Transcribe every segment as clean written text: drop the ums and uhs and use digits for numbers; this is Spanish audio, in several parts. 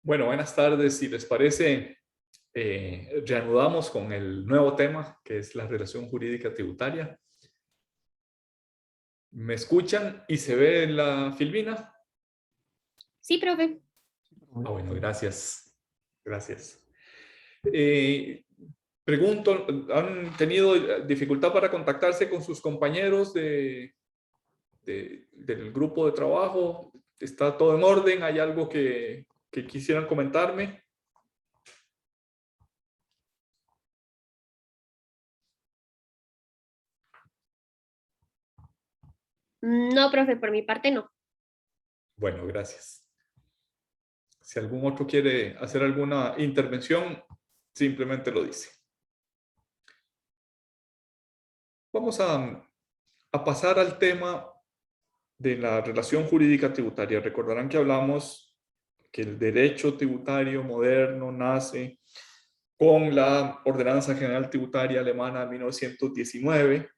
Bueno, buenas tardes. Si les parece, reanudamos con el nuevo tema, que es la relación jurídica tributaria. ¿Me escuchan y se ve en la filmina? Sí, profe. Ah, bueno, gracias. Gracias. Eh, Pregunto, ¿han tenido dificultad para contactarse con sus compañeros del grupo de trabajo? ¿Está todo en orden? ¿Hay algo que quisieran comentarme? No, profe, por mi parte no. Bueno, gracias. Si algún otro quiere hacer alguna intervención, simplemente lo dice. Vamos a pasar al tema de la relación jurídica tributaria. Recordarán que hablamos que el derecho tributario moderno nace con la Ordenanza General Tributaria Alemana de 1919,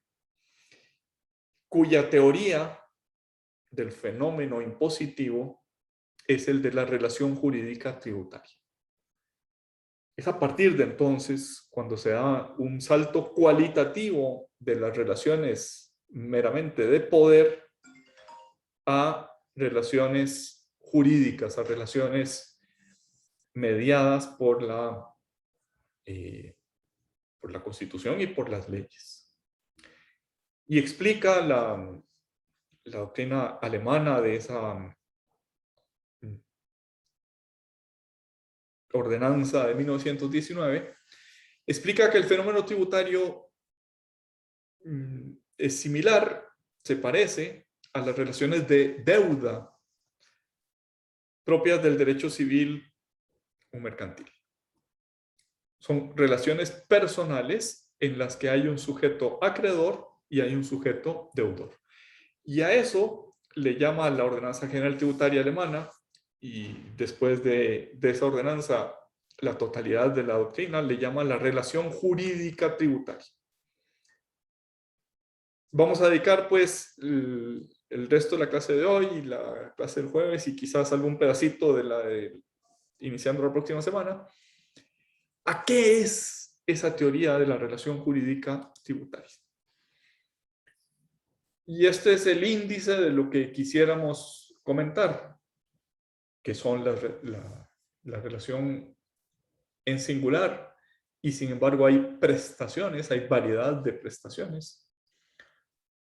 cuya teoría del fenómeno impositivo es el de la relación jurídica tributaria. Es a partir de entonces cuando se da un salto cualitativo de las relaciones meramente de poder a relaciones jurídicas, a relaciones mediadas por la Constitución y por las leyes. Y explica la doctrina alemana de esa ordenanza de 1919, explica que el fenómeno tributario es similar, se parece a las relaciones de deuda propias del derecho civil o mercantil. Son relaciones personales en las que hay un sujeto acreedor y hay un sujeto deudor. Y a eso le llama la Ordenanza General Tributaria Alemana, y después de esa ordenanza, la totalidad de la doctrina le llama la relación jurídica tributaria. Vamos a dedicar pues el resto de la clase de hoy y la clase del jueves y quizás algún pedacito de la de iniciando la próxima semana a qué es esa teoría de la relación jurídica tributaria. Y este es el índice de lo que quisiéramos comentar, que son la relación en singular, y sin embargo hay prestaciones, hay variedad de prestaciones.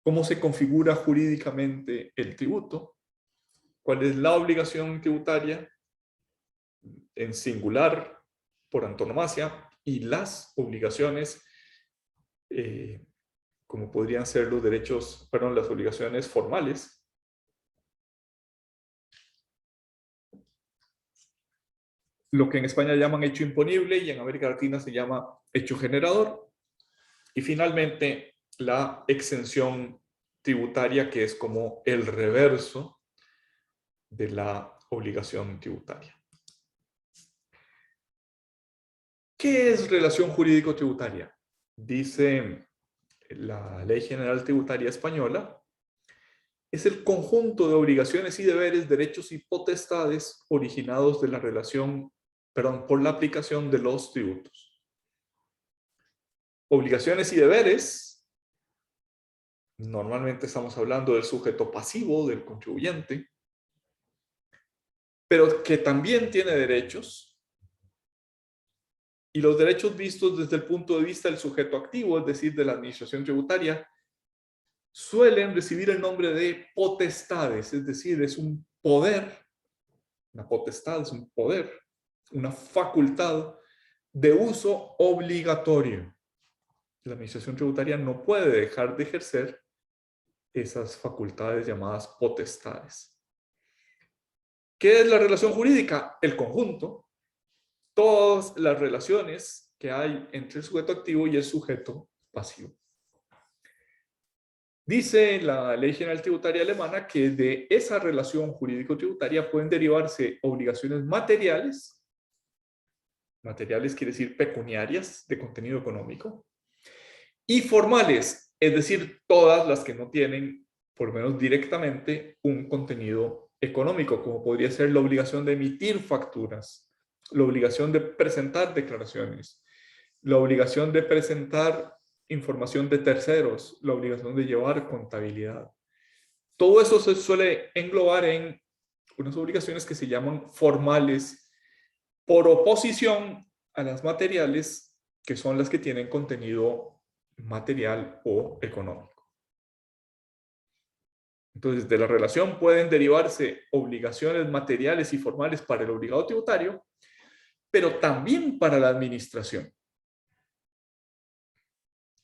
¿Cómo se configura jurídicamente el tributo? ¿Cuál es la obligación tributaria en singular por antonomasia? Y las obligaciones, como podrían ser los derechos, perdón, las obligaciones formales. Lo que en España llaman hecho imponible y en América Latina se llama hecho generador. Y finalmente, la exención tributaria, que es como el reverso de la obligación tributaria. ¿Qué es relación jurídico-tributaria? Dice la Ley General Tributaria Española, es el conjunto de obligaciones y deberes, derechos y potestades originados de la relación, perdón, por la aplicación de los tributos. Obligaciones y deberes, normalmente estamos hablando del sujeto pasivo, del contribuyente, pero que también tiene derechos, y los derechos vistos desde el punto de vista del sujeto activo, es decir, de la administración tributaria, suelen recibir el nombre de potestades, es decir, es un poder, una potestad es un poder, una facultad de uso obligatorio. La administración tributaria no puede dejar de ejercer esas facultades llamadas potestades. ¿Qué es la relación jurídica? El conjunto, todas las relaciones que hay entre el sujeto activo y el sujeto pasivo. Dice la Ley General Tributaria Alemana que de esa relación jurídico-tributaria pueden derivarse obligaciones materiales, materiales quiere decir pecuniarias, de contenido económico, y formales, es decir, todas las que no tienen, por lo menos directamente, un contenido económico, como podría ser la obligación de emitir facturas, la obligación de presentar declaraciones, la obligación de presentar información de terceros, la obligación de llevar contabilidad. Todo eso se suele englobar en unas obligaciones que se llaman formales por oposición a las materiales, que son las que tienen contenido material o económico. Entonces, de la relación pueden derivarse obligaciones materiales y formales para el obligado tributario, pero también para la administración.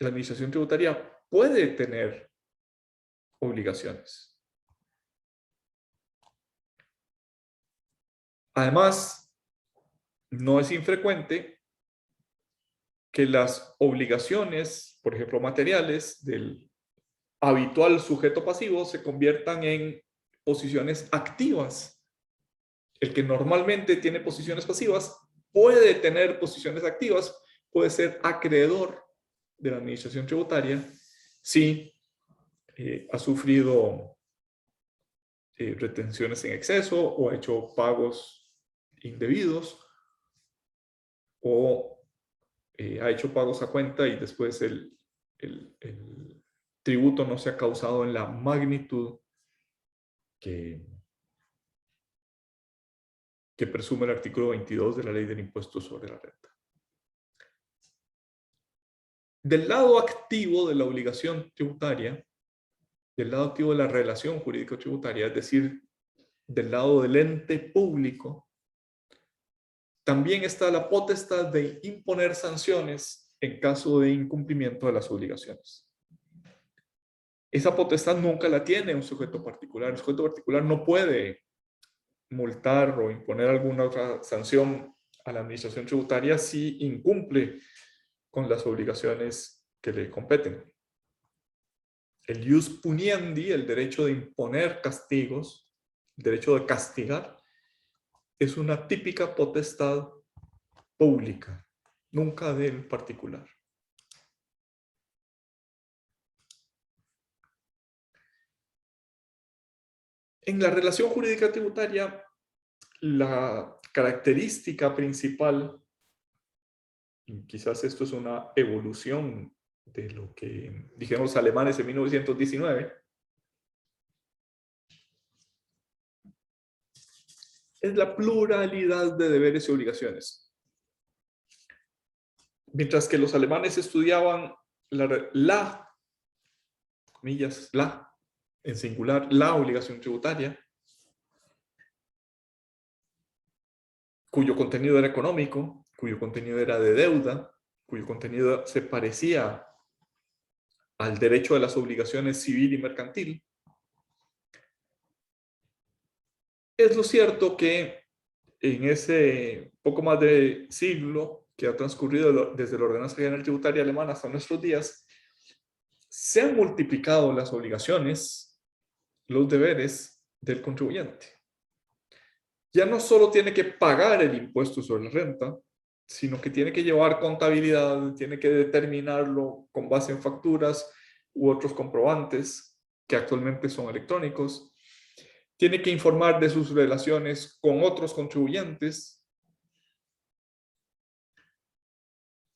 La administración tributaria puede tener obligaciones. Además, no es infrecuente que las obligaciones, por ejemplo, materiales del habitual sujeto pasivo se conviertan en posiciones activas. El que normalmente tiene posiciones pasivas puede tener posiciones activas, puede ser acreedor de la administración tributaria si ha sufrido retenciones en exceso o ha hecho pagos indebidos o ha hecho pagos a cuenta y después el tributo no se ha causado en la magnitud que presume el artículo 22 de la Ley del Impuesto sobre la Renta. Del lado activo de la obligación tributaria, del lado activo de la relación jurídico-tributaria, es decir, del lado del ente público, también está la potestad de imponer sanciones en caso de incumplimiento de las obligaciones. Esa potestad nunca la tiene un sujeto particular. El sujeto particular no puede multar o imponer alguna otra sanción a la administración tributaria si incumple con las obligaciones que le competen. El ius puniendi, el derecho de imponer castigos, el derecho de castigar, es una típica potestad pública, nunca del particular. En la relación jurídica tributaria, la característica principal, y quizás esto es una evolución de lo que dijeron los alemanes en 1919, es la pluralidad de deberes y obligaciones. Mientras que los alemanes estudiaban comillas, en singular, la obligación tributaria, cuyo contenido era económico, cuyo contenido era de deuda, cuyo contenido se parecía al derecho de las obligaciones civil y mercantil. Es lo cierto que en ese poco más de siglo que ha transcurrido desde la Ordenanza General Tributaria Alemana hasta nuestros días, se han multiplicado las obligaciones, los deberes del contribuyente. Ya no solo tiene que pagar el impuesto sobre la renta, sino que tiene que llevar contabilidad, tiene que determinarlo con base en facturas u otros comprobantes que actualmente son electrónicos. Tiene que informar de sus relaciones con otros contribuyentes.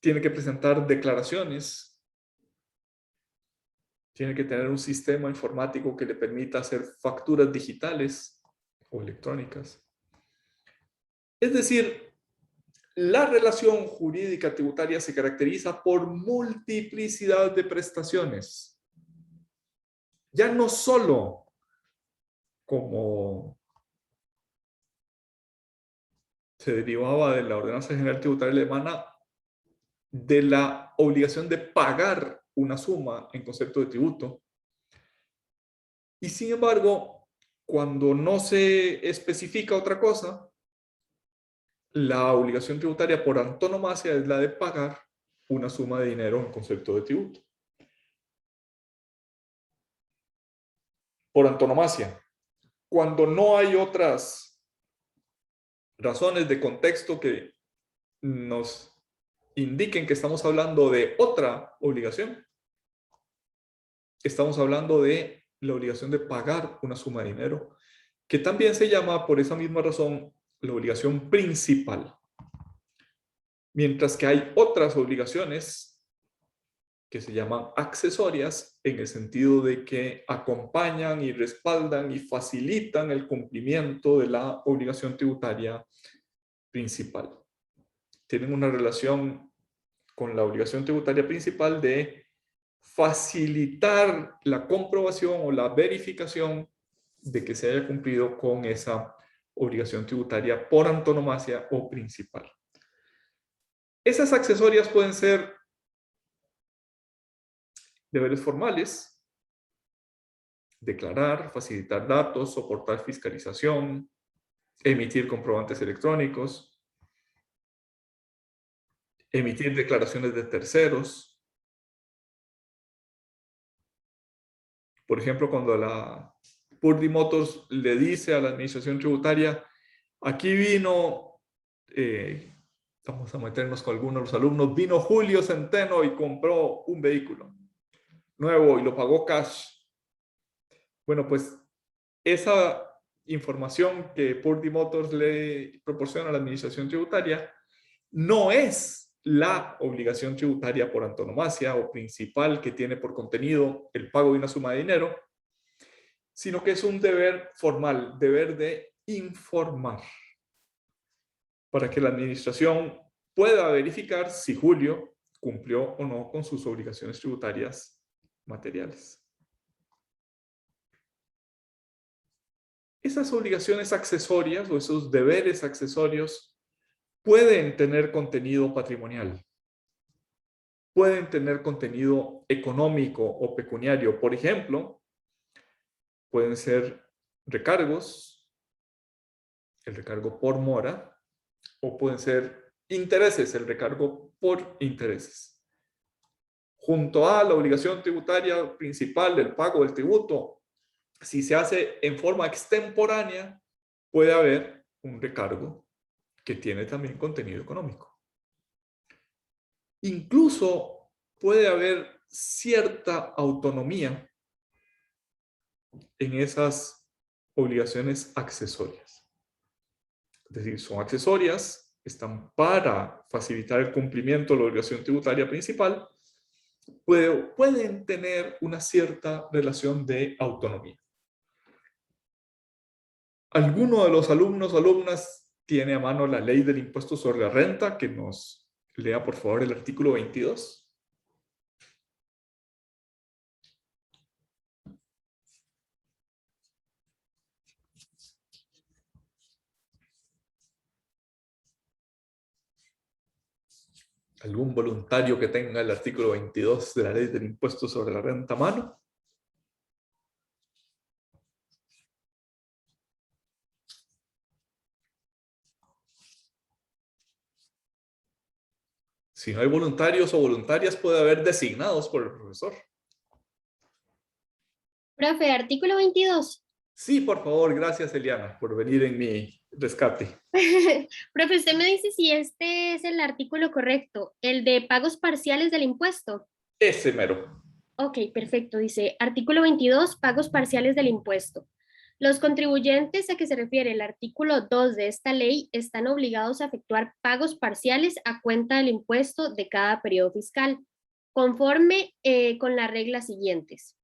Tiene que presentar declaraciones. Tiene que tener un sistema informático que le permita hacer facturas digitales o electrónicas. Es decir, la relación jurídica tributaria se caracteriza por multiplicidad de prestaciones. Ya no solo como se derivaba de la Ordenanza General Tributaria Alemana, de la obligación de pagar una suma en concepto de tributo. Y sin embargo, cuando no se especifica otra cosa, la obligación tributaria por antonomasia es la de pagar una suma de dinero en concepto de tributo. Por antonomasia. Cuando no hay otras razones de contexto que nos indiquen que estamos hablando de otra obligación, estamos hablando de la obligación de pagar una suma de dinero, que también se llama, por esa misma razón, la obligación principal. Mientras que hay otras obligaciones que se llaman accesorias, en el sentido de que acompañan y respaldan y facilitan el cumplimiento de la obligación tributaria principal. Tienen una relación con la obligación tributaria principal de facilitar la comprobación o la verificación de que se haya cumplido con esa obligación tributaria por antonomasia o principal. Esas accesorias pueden ser deberes formales, declarar, facilitar datos, soportar fiscalización, emitir comprobantes electrónicos, emitir declaraciones de terceros. Por ejemplo, cuando la Purdy Motors le dice a la administración tributaria, aquí vino, vamos a meternos con algunos de los alumnos, vino Julio Centeno y compró un vehículo nuevo y lo pagó cash. Bueno, pues esa información que Purdy Motors le proporciona a la administración tributaria no es la obligación tributaria por antonomasia o principal que tiene por contenido el pago de una suma de dinero, sino que es un deber formal, deber de informar, para que la administración pueda verificar si Julio cumplió o no con sus obligaciones tributarias materiales. Esas obligaciones accesorias o esos deberes accesorios pueden tener contenido patrimonial, pueden tener contenido económico o pecuniario. Por ejemplo, pueden ser recargos, el recargo por mora, o pueden ser intereses, el recargo por intereses. Junto a la obligación tributaria principal del pago del tributo, si se hace en forma extemporánea, puede haber un recargo que tiene también contenido económico. Incluso puede haber cierta autonomía en esas obligaciones accesorias. Es decir, son accesorias, están para facilitar el cumplimiento de la obligación tributaria principal, pueden tener una cierta relación de autonomía. ¿Alguno de los alumnos o alumnas tiene a mano la ley del impuesto sobre la renta? Que nos lea por favor el artículo 22. ¿Algún voluntario que tenga el artículo 22 de la ley del impuesto sobre la renta a mano? Si no hay voluntarios o voluntarias, puede haber designados por el profesor. Profe, artículo 22. Sí, por favor, gracias Eliana por venir en mi rescate. Profe, usted me dice si este es el artículo correcto, el de pagos parciales del impuesto. Ese mero. Ok, perfecto. Dice, artículo 22, pagos parciales del impuesto. Los contribuyentes a que se refiere el artículo 2 de esta ley están obligados a efectuar pagos parciales a cuenta del impuesto de cada periodo fiscal, conforme con las reglas siguientes.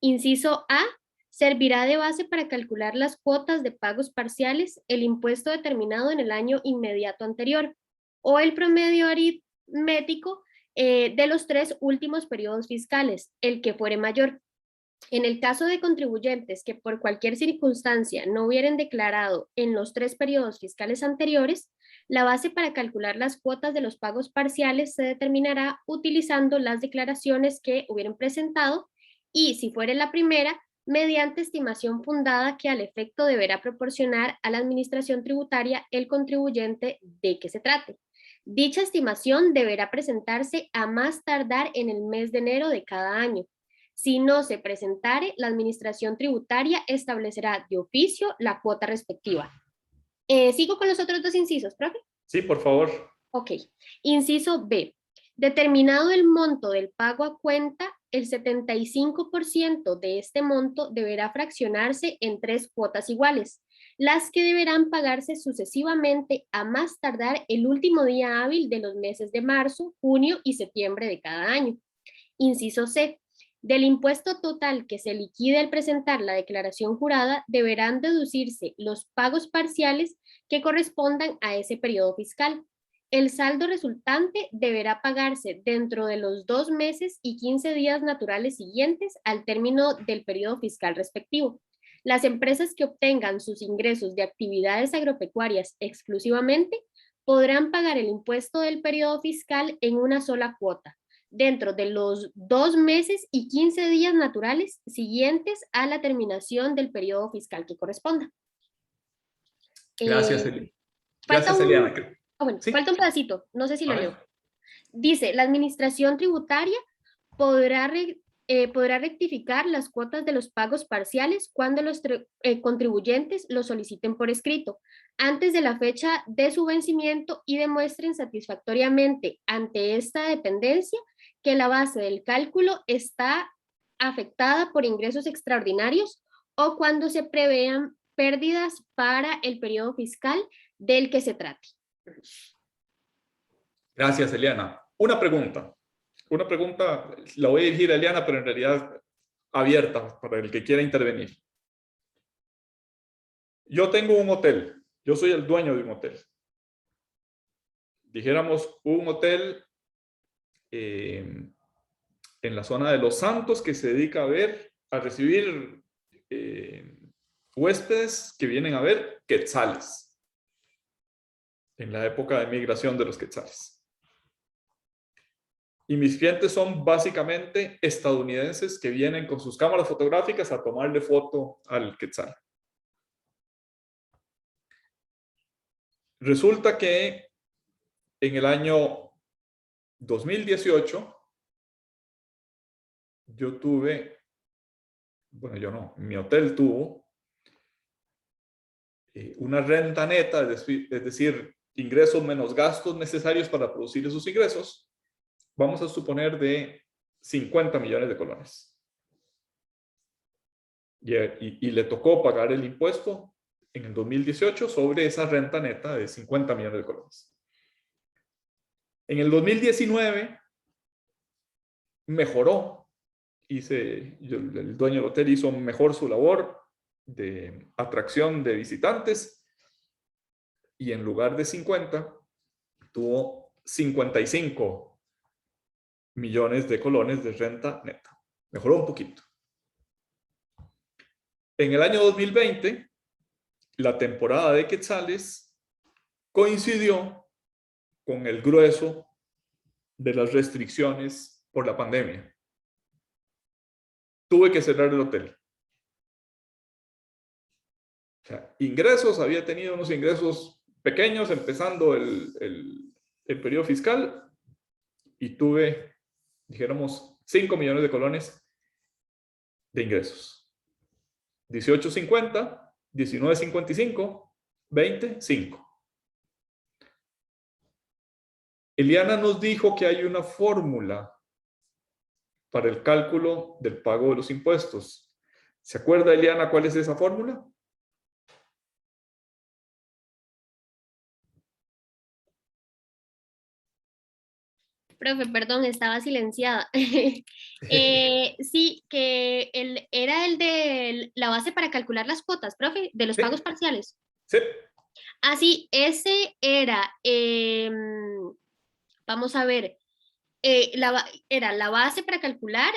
Inciso A, servirá de base para calcular las cuotas de pagos parciales el impuesto determinado en el año inmediato anterior o el promedio aritmético de los 3 últimos periodos fiscales, el que fuere mayor. En el caso de contribuyentes que por cualquier circunstancia no hubieran declarado en los 3 periodos fiscales anteriores, la base para calcular las cuotas de los pagos parciales se determinará utilizando las declaraciones que hubieran presentado y, si fuere la primera, mediante estimación fundada que al efecto deberá proporcionar a la administración tributaria el contribuyente de que se trate. Dicha estimación deberá presentarse a más tardar en el mes de enero de cada año. Si no se presentare, la administración tributaria establecerá de oficio la cuota respectiva. ¿Sigo con los otros 2 incisos, profe? Sí, por favor. Ok. Inciso B. Determinado el monto del pago a cuenta, el 75% de este monto deberá fraccionarse en 3 cuotas iguales, las que deberán pagarse sucesivamente a más tardar el último día hábil de los meses de marzo, junio y septiembre de cada año. Inciso C. Del impuesto total que se liquide al presentar la declaración jurada, deberán deducirse los pagos parciales que correspondan a ese periodo fiscal. El saldo resultante deberá pagarse dentro de los 2 meses y 15 días naturales siguientes al término del periodo fiscal respectivo. Las empresas que obtengan sus ingresos de actividades agropecuarias exclusivamente podrán pagar el impuesto del periodo fiscal en una sola cuota, dentro de los 2 meses y 15 días naturales siguientes a la terminación del periodo fiscal que corresponda. Gracias, Falta gracias, un, Eliana. bueno, ¿Sí? falta un pedacito, no sé si A lo ver. leo. Dice, la administración tributaria podrá rectificar las cuotas de los pagos parciales cuando los contribuyentes lo soliciten por escrito, antes de la fecha de su vencimiento y demuestren satisfactoriamente ante esta dependencia que la base del cálculo está afectada por ingresos extraordinarios o cuando se prevean pérdidas para el periodo fiscal del que se trate. Gracias, Eliana. Una pregunta la voy a dirigir a Eliana, pero en realidad abierta para el que quiera intervenir. Yo tengo un hotel, yo soy el dueño de un hotel. Dijéramos un hotel en la zona de Los Santos que se dedica a recibir huéspedes que vienen a ver quetzales en la época de migración de los quetzales. Y mis clientes son básicamente estadounidenses que vienen con sus cámaras fotográficas a tomarle foto al quetzal. Resulta que en el año 2018 yo tuve, bueno, yo no, mi hotel tuvo una renta neta, es decir, ingresos menos gastos necesarios para producir esos ingresos, vamos a suponer de 50 millones de colones. Y le tocó pagar el impuesto en el 2018 sobre esa renta neta de 50 millones de colones. En el 2019 mejoró, el dueño del hotel hizo mejor su labor de atracción de visitantes y en lugar de 50 tuvo 55 millones de colones de renta neta. Mejoró un poquito. En el año 2020, la temporada de quetzales coincidió con el grueso de las restricciones por la pandemia. Tuve que cerrar el hotel. O sea, ingresos, había tenido unos ingresos pequeños empezando el periodo fiscal y tuve, dijéramos, 5 millones de colones de ingresos. 18.50, 19.55, 20.5. Eliana nos dijo que hay una fórmula para el cálculo del pago de los impuestos. ¿Se acuerda, Eliana, cuál es esa fórmula? Profe, perdón, estaba silenciada. Sí, que era el de la base para calcular las cuotas, profe, de los Sí, pagos parciales. sí. Ah, sí, ese era, vamos a ver, era la base para calcular,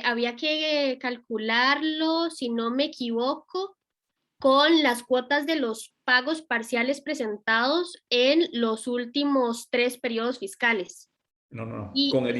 había que calcularlo, si no me equivoco, con las cuotas de los pagos parciales presentados en los últimos 3 periodos fiscales. No. Y, Con el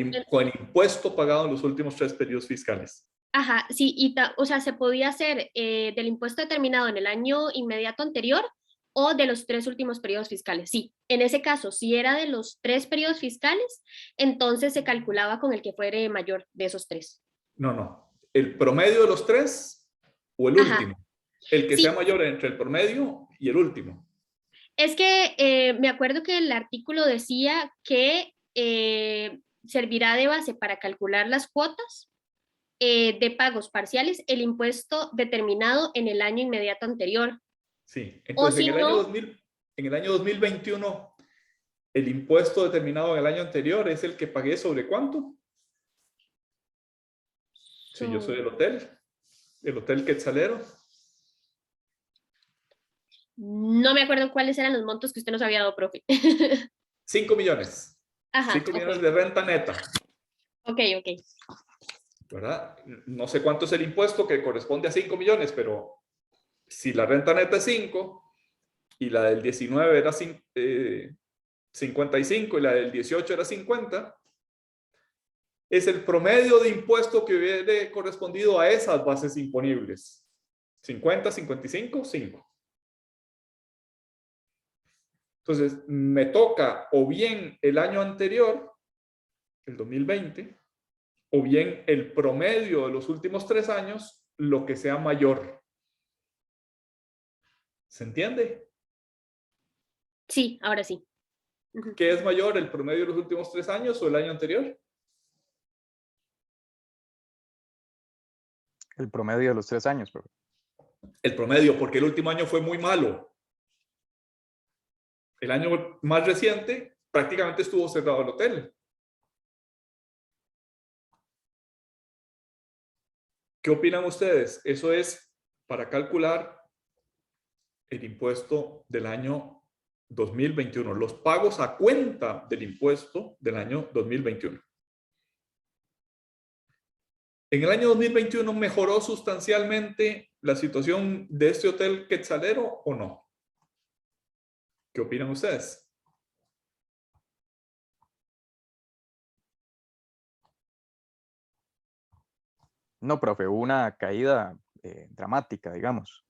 impuesto pagado en los últimos 3 periodos fiscales. ajá, sí, o sea, se podía hacer del impuesto determinado en el año inmediato anterior o de los 3 últimos periodos fiscales. Sí, en ese caso, si era de los 3 periodos fiscales, entonces se calculaba con el que fuere mayor de esos 3. No. ¿El promedio de los 3 o el Ajá, último? El que sea sí, mayor entre el promedio y el último. es que me acuerdo que el artículo decía que servirá de base para calcular las cuotas de pagos parciales el impuesto determinado en el año inmediato anterior. Sí, O entonces si no, en el año 2021, el impuesto determinado en el año anterior es el que pagué sobre ¿cuánto? Si yo soy el Hotel Quetzalero. no me acuerdo cuáles eran los montos que usted nos había dado, profe. 5 millones. Ajá, 5 ok. millones de renta neta. Ok, ok. ¿Verdad? No sé cuánto es el impuesto que corresponde a 5 millones, pero si la renta neta es 5 y la del 19 era 55 y la del 18 era 50, es el promedio de impuesto que hubiera correspondido a esas bases imponibles. 50, 55, 5. Entonces, me toca o bien el año anterior, el 2020, o bien el promedio de los últimos 3 años, lo que sea mayor. ¿Se entiende? Sí, ahora sí. Ujú. ¿Qué es mayor, el promedio de los últimos 3 años o el año anterior? El promedio de los 3 años, profe. El promedio, porque el último año fue muy malo. El año más reciente prácticamente estuvo cerrado el hotel. ¿Qué opinan ustedes? Eso es para calcular el impuesto del año 2021, los pagos a cuenta del impuesto del año 2021. ¿En el año 2021 mejoró sustancialmente la situación de este hotel quetzalero o no? ¿Qué opinan ustedes? No, profe, hubo una caída dramática, digamos.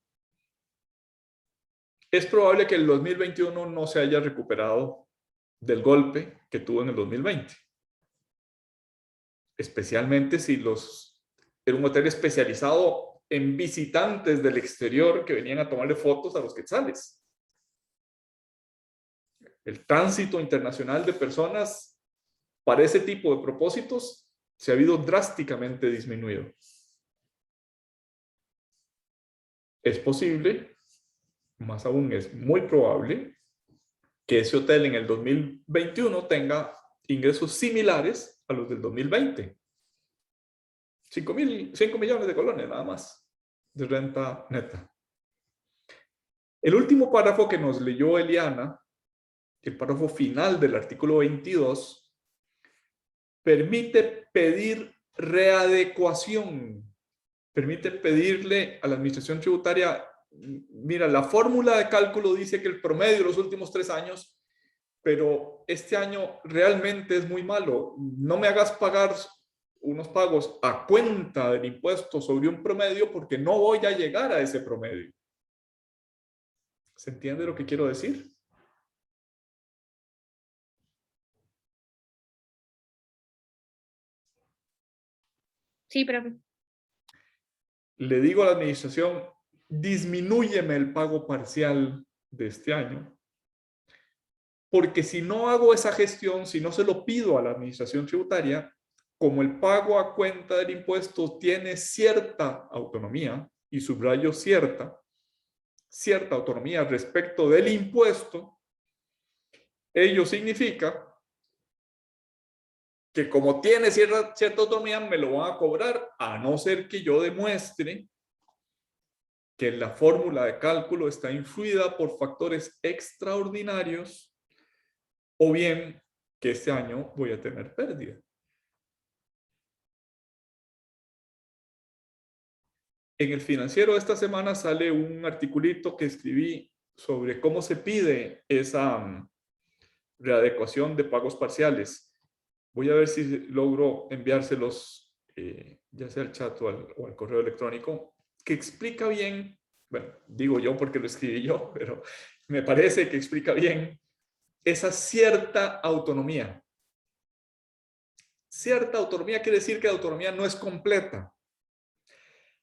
Es probable que el 2021 no se haya recuperado del golpe que tuvo en el 2020. Especialmente si era un hotel especializado en visitantes del exterior que venían a tomarle fotos a los quetzales. El tránsito internacional de personas para ese tipo de propósitos se ha habido drásticamente disminuido. Es posible, más aún es muy probable, que ese hotel en el 2021 tenga ingresos similares a los del 2020. 5 millones de colones nada más de renta neta. El último párrafo que nos leyó Eliana, el párrafo final del artículo 22, permite pedir readecuación, permite pedirle a la administración tributaria, mira, la fórmula de cálculo dice que el promedio de los últimos 3 años, pero este año realmente es muy malo, no me hagas pagar unos pagos a cuenta del impuesto sobre un promedio porque no voy a llegar a ese promedio. ¿Se entiende lo que quiero decir? Sí, profe. Le digo a la administración, disminúyeme el pago parcial de este año, porque si no hago esa gestión, si no se lo pido a la administración tributaria, como el pago a cuenta del impuesto tiene cierta autonomía, y subrayo cierta autonomía respecto del impuesto, ello significa que como tiene cierta autonomía, me lo van a cobrar, a no ser que yo demuestre que la fórmula de cálculo está influida por factores extraordinarios o bien que este año voy a tener pérdida. En el Financiero de esta semana sale un articulito que escribí sobre cómo se pide esa readecuación de pagos parciales. Voy a ver si logro enviárselos ya sea al chat o al correo electrónico, que explica bien, bueno, digo yo porque lo escribí yo, pero me parece que explica bien esa cierta autonomía. Cierta autonomía quiere decir que la autonomía no es completa,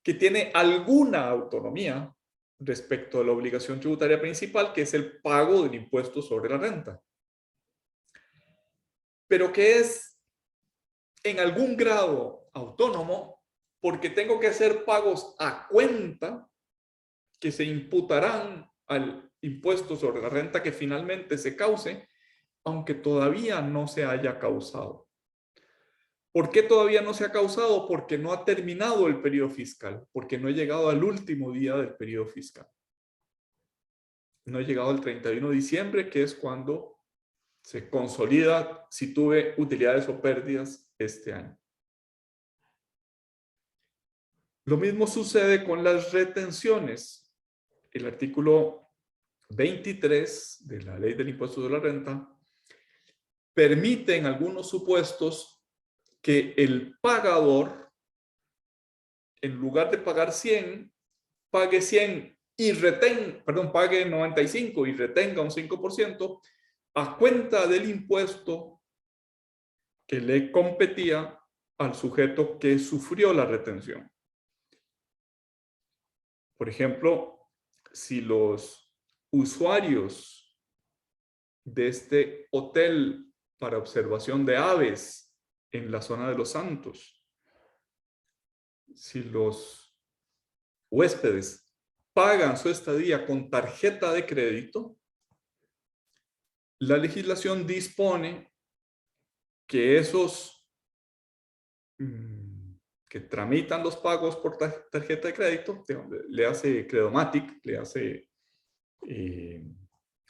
que tiene alguna autonomía respecto a la obligación tributaria principal, que es el pago del impuesto sobre la renta. Pero que es en algún grado autónomo porque tengo que hacer pagos a cuenta que se imputarán al impuesto sobre la renta que finalmente se cause, aunque todavía no se haya causado. ¿Por qué todavía no se ha causado? Porque no ha terminado el periodo fiscal, porque no he llegado al último día del periodo fiscal. No he llegado al 31 de diciembre, que es cuando se consolida si tuve utilidades o pérdidas este año. Lo mismo sucede con las retenciones. El artículo 23 de la Ley del Impuesto de la Renta permite en algunos supuestos que el pagador, en lugar de pagar 100, pague 100 y pague 95 y retenga un 5% a cuenta del impuesto que le competía al sujeto que sufrió la retención. Por ejemplo, si los usuarios de este hotel para observación de aves en la zona de Los Santos, si los huéspedes pagan su estadía con tarjeta de crédito, la legislación dispone que esos que tramitan los pagos por tarjeta de crédito, le hace Credomatic, le hace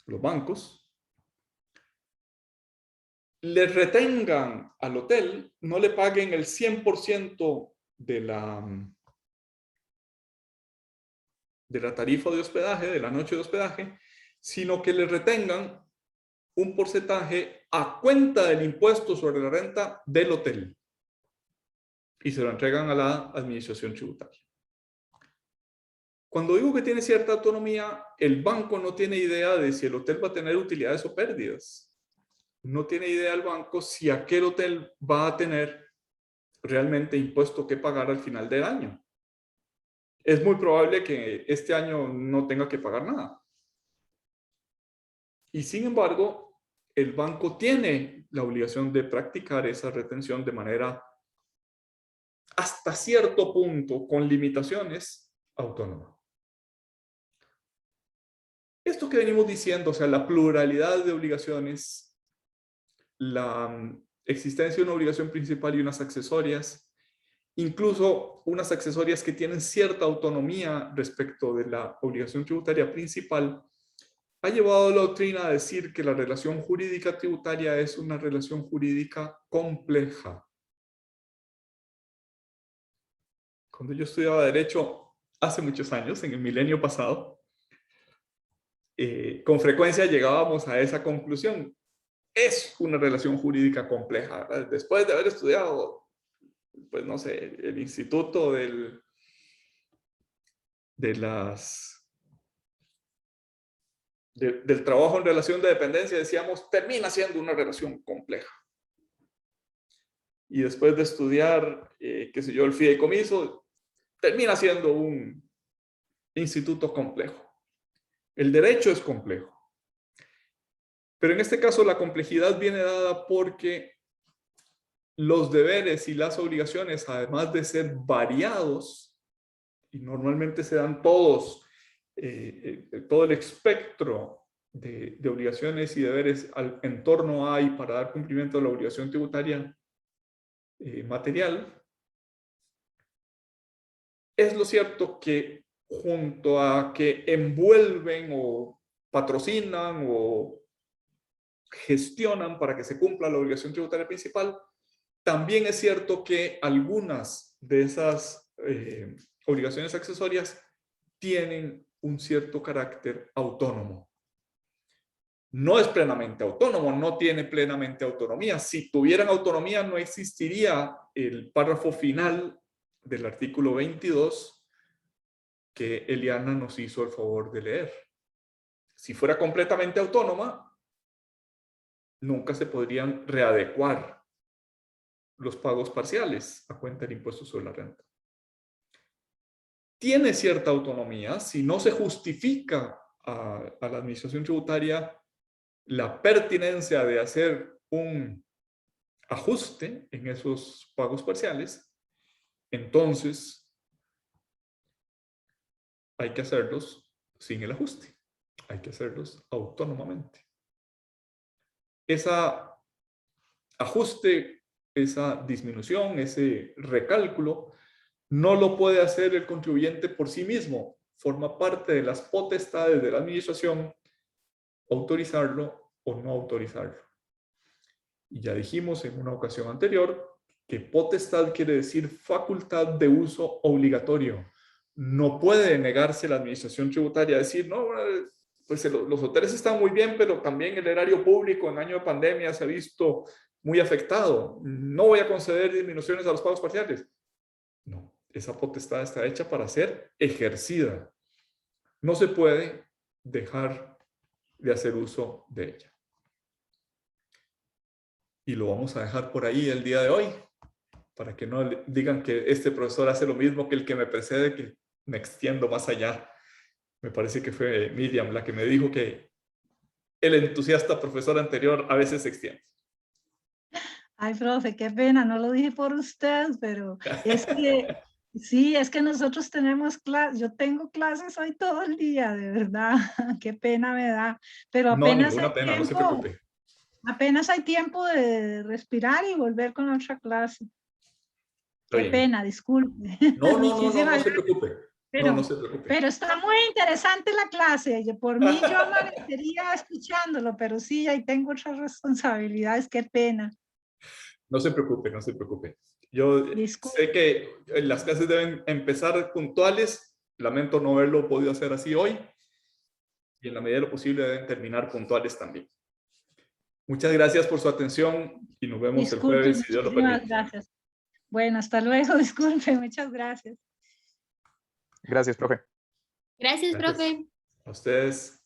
los bancos, le retengan al hotel, no le paguen el 100% de la tarifa de hospedaje, de la noche de hospedaje, sino que le retengan un porcentaje a cuenta del impuesto sobre la renta del hotel y se lo entregan a la administración tributaria. Cuando digo que tiene cierta autonomía, el banco no tiene idea de si el hotel va a tener utilidades o pérdidas. No tiene idea el banco si aquel hotel va a tener realmente impuesto que pagar al final del año. Es muy probable que este año no tenga que pagar nada. Y sin embargo, el banco tiene la obligación de practicar esa retención de manera hasta cierto punto, con limitaciones, autónoma. Esto que venimos diciendo, o sea, la pluralidad de obligaciones, la existencia de una obligación principal y unas accesorias, incluso unas accesorias que tienen cierta autonomía respecto de la obligación tributaria principal, ha llevado a la doctrina a decir que la relación jurídica tributaria es una relación jurídica compleja. Cuando yo estudiaba Derecho hace muchos años, en el milenio pasado, con frecuencia llegábamos a esa conclusión. Es una relación jurídica compleja. Después de haber estudiado, pues no sé, el instituto del trabajo en relación de dependencia, decíamos, termina siendo una relación compleja. Y después de estudiar, qué sé yo, el fideicomiso, termina siendo un instituto complejo. El derecho es complejo. Pero en este caso la complejidad viene dada porque los deberes y las obligaciones, además de ser variados, y normalmente se dan todos, todo el espectro de obligaciones y deberes en torno a y para dar cumplimiento a la obligación tributaria material, es lo cierto que junto a que envuelven o patrocinan o gestionan para que se cumpla la obligación tributaria principal, también es cierto que algunas de esas obligaciones accesorias tienen un cierto carácter autónomo. No es plenamente autónomo, no tiene plenamente autonomía. Si tuvieran autonomía, no existiría el párrafo final del artículo 22 que Eliana nos hizo el favor de leer. Si fuera completamente autónoma, nunca se podrían readecuar los pagos parciales a cuenta del impuesto sobre la renta. Tiene cierta autonomía si no se justifica a la administración tributaria la pertinencia de hacer un ajuste en esos pagos parciales, entonces hay que hacerlos sin el ajuste. Hay que hacerlos autónomamente. Ese ajuste, esa disminución, ese recálculo, no lo puede hacer el contribuyente por sí mismo. Forma parte de las potestades de la administración autorizarlo o no autorizarlo. Y ya dijimos en una ocasión anterior que potestad quiere decir facultad de uso obligatorio. No puede negarse la administración tributaria a decir, no, pues los hoteles están muy bien, pero también el erario público en año de pandemia se ha visto muy afectado. No voy a conceder disminuciones a los pagos parciales. No, esa potestad está hecha para ser ejercida. No se puede dejar de hacer uso de ella. Y lo vamos a dejar por ahí el día de hoy, para que no digan que este profesor hace lo mismo que el que me precede, que me extiendo más allá. Me parece que fue Miriam la que me dijo que el entusiasta profesor anterior a veces se extiende. Ay, profe, qué pena, no lo dije por usted, pero es que, sí, es que nosotros tenemos clases, yo tengo clases hoy todo el día, de verdad, qué pena me da, pero No, apenas ninguna hay pena, no se tiempo, preocupe. apenas hay tiempo de respirar y volver con la otra clase. Está Qué bien. pena, disculpe. No se preocupe. No se preocupe. Pero está muy interesante la clase. Por mí yo amanecería escuchándolo, pero sí, ahí tengo otras responsabilidades, qué pena. No se preocupe, no se preocupe. Yo Disculpe. sé que las clases deben empezar puntuales. Lamento no haberlo podido hacer así hoy. Y en la medida de lo posible deben terminar puntuales también. Muchas gracias por su atención y nos vemos el jueves, si Dios lo permite. Gracias. Bueno, hasta luego, disculpe, muchas gracias. Gracias, profe. Gracias, profe. A ustedes.